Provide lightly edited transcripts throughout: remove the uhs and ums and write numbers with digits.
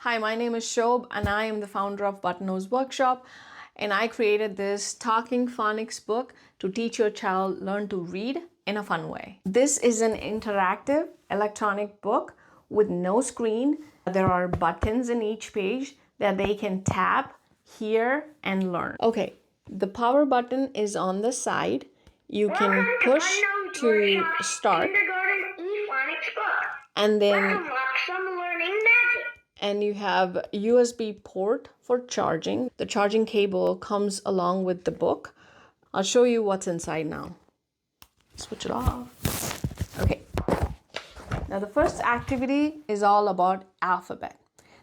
Hi, my name is Shob and I am the founder of Button-Nose Workshop, and I created this talking phonics book to teach your child learn to read in a fun way. This is an interactive electronic book with no screen. There are buttons in each page that they can tap, hear, and learn. Okay, the power button is on the side. You can push to start, and then and you have USB port for charging. The charging cable comes along with the book. I'll show you what's inside now. Switch it off. Okay. Now the first activity is all about alphabet.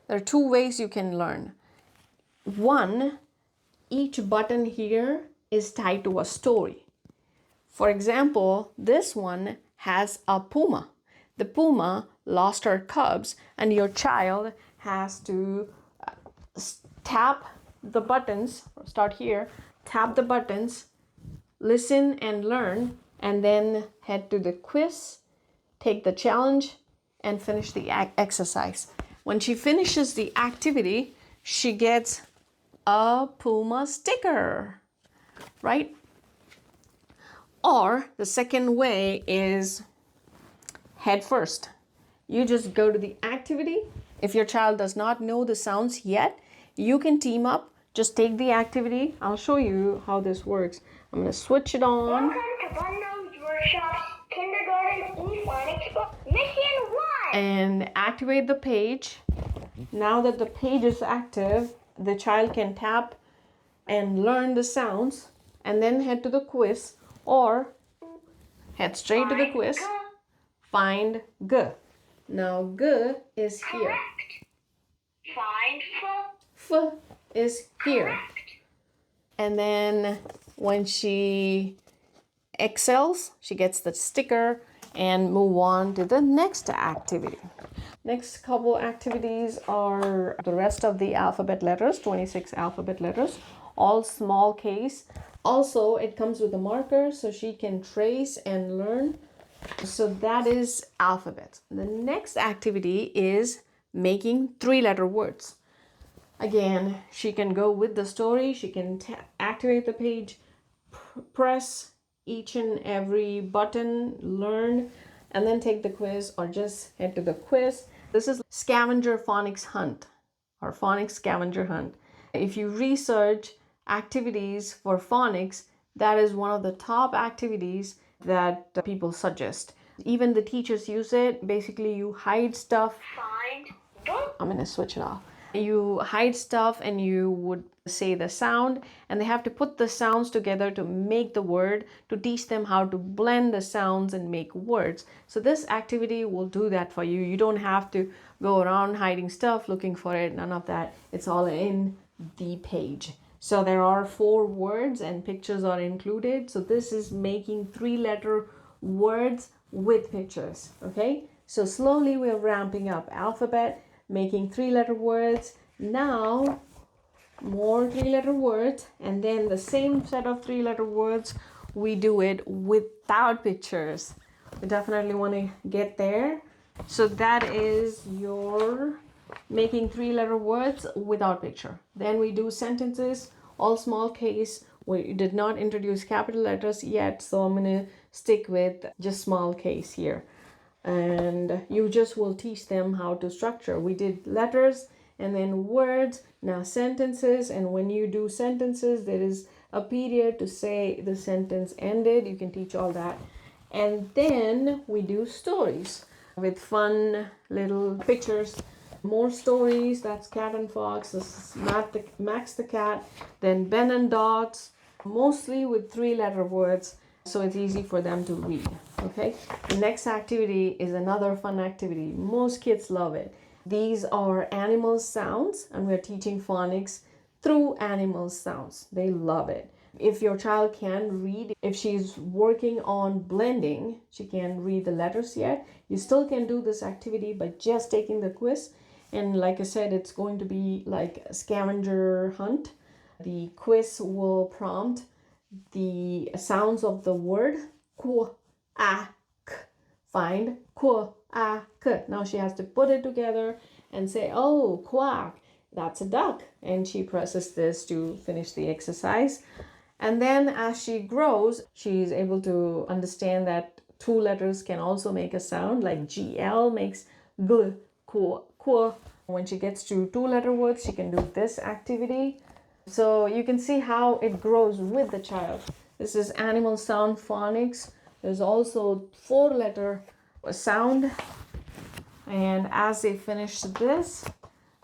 There are two ways you can learn. One, each button here is tied to a story. For example, this one has a puma. The puma lost her cubs, and your child has to tap the buttons, start here, tap the buttons, listen and learn, and then head to the quiz, take the challenge, and finish the exercise. When she finishes the activity, she gets a puma sticker, right? Or the second way is head first. You just go to the activity. If your child does not know the sounds yet, you can team up. Just take the activity. I'll show you how this works. I'm going to switch it on. Welcome to Button-Nose Workshop's Kindergarten Phonics book, Mission 1. And activate the page. Now that the page is active, the child can tap and learn the sounds and then head to the quiz, or head straight to the quiz. Find G. Now G is here. Correct. Find F is here. Correct. And then when she excels, she gets the sticker and move on to the next activity. Next couple activities are the rest of the alphabet letters, 26 alphabet letters, all small case. Also, it comes with a marker so she can trace and learn. So that is alphabet. The next activity is making three-letter words. Again, she can go with the story. She can activate the page, press each and every button, learn, and then take the quiz, or just head to the quiz. This is scavenger phonics hunt, or phonics scavenger hunt. If you research activities for phonics, that is one of the top activities that people suggest. Even the teachers use it. Basically, you hide stuff. Find I'm going to switch it off. You hide stuff and you would say the sound, and they have to put the sounds together to make the word, to teach them how to blend the sounds and make words. So this activity will do that for you. You don't have to go around hiding stuff, looking for it, none of that. It's all in the page. So there are 4 words and pictures are included. So this is making 3-letter words with pictures. Okay, so slowly we're ramping up alphabet, making 3-letter words. Now more 3-letter words, and then the same set of 3-letter words, we do it without pictures. We definitely want to get there. So that is your making 3-letter words without picture. Then we do sentences, all small case. We did not introduce capital letters yet, so I'm going to stick with just small case here. And you just will teach them how to structure. We did letters and then words, now sentences. And when you do sentences, there is a period to say the sentence ended. You can teach all that. And then we do stories with fun little pictures. More stories, that's Cat and Fox, this is Max the Cat, then Ben and Dots, mostly with 3-letter words, so it's easy for them to read. Okay, the next activity is another fun activity. Most kids love it. These are animal sounds, and we're teaching phonics through animal sounds. They love it. If your child can read, if she's working on blending, she can't read the letters yet, you still can do this activity by just taking the quiz. And like I said, it's going to be like a scavenger hunt. The quiz will prompt the sounds of the word ku, a, k. Find ku, a, k. Now she has to put it together and say, oh, quack, that's a duck. And she presses this to finish the exercise. And then as she grows, she's able to understand that two letters can also make a sound, like GL makes G, Q. When she gets to two-letter words, she can do this activity. So you can see how it grows with the child. This is animal sound phonics. There's also four-letter sound. And as they finish this,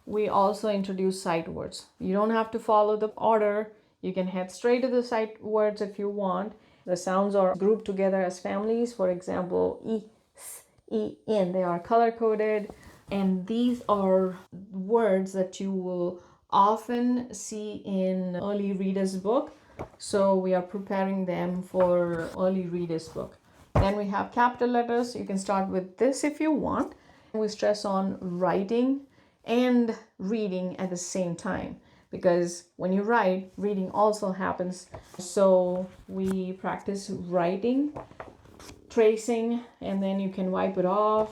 we also introduce sight words. You don't have to follow the order. You can head straight to the sight words if you want. The sounds are grouped together as families. For example, E, S, E, N. They are color-coded. And these are words that you will often see in early readers book. So we are preparing them for early readers book. Then we have capital letters. You can start with this if you want. We stress on writing and reading at the same time, because when you write, reading also happens. So we practice writing, tracing, and then you can wipe it off.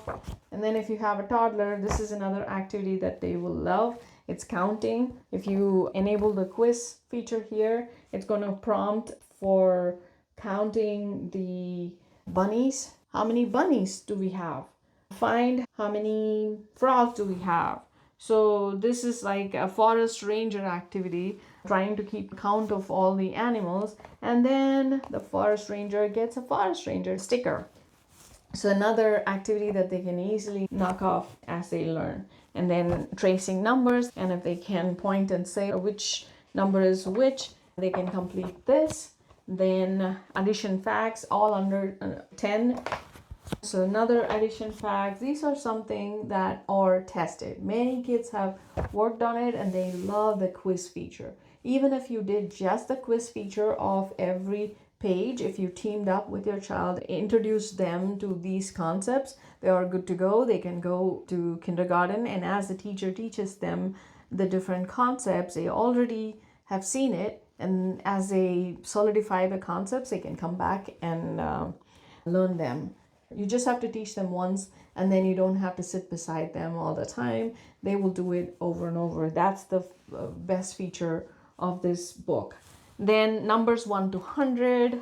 And then if you have a toddler, this is another activity that they will love. It's counting. If you enable the quiz feature here, it's going to prompt for counting the bunnies. How many bunnies do we have? Find how many frogs do we have. So this is like a forest ranger activity, trying to keep count of all the animals. And then the forest ranger gets a forest ranger sticker. So another activity that they can easily knock off as they learn. And then tracing numbers. And if they can point and say which number is which, they can complete this. Then addition facts, all under 10. So another addition fact, these are something that are tested. Many kids have worked on it and they love the quiz feature. Even if you did just the quiz feature of every page, if you teamed up with your child, introduce them to these concepts, they are good to go. They can go to kindergarten, and as the teacher teaches them the different concepts, they already have seen it, and as they solidify the concepts, they can come back and learn them. You just have to teach them once, and then you don't have to sit beside them all the time. They will do it over and over. That's the best feature of this book. Then numbers 1 to 100.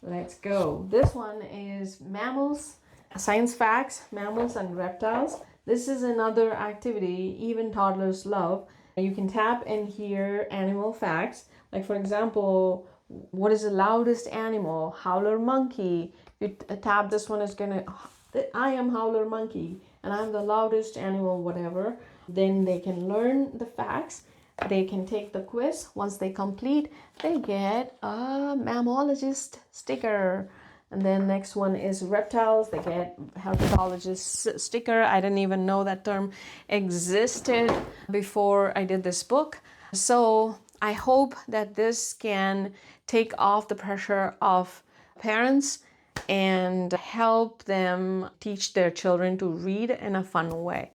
Let's go. This one is mammals, science facts, mammals and reptiles. This is another activity even toddlers love. You can tap and hear animal facts. Like for example, what is the loudest animal? Howler monkey. If you tap this one, is gonna, I am howler monkey and I'm the loudest animal, whatever. Then they can learn the facts. They can take the quiz. Once they complete, they get a mammologist sticker. And then next one is reptiles. They get herpetologist sticker. I didn't even know that term existed before I did this book. So I hope that this can take off the pressure of parents and help them teach their children to read in a fun way.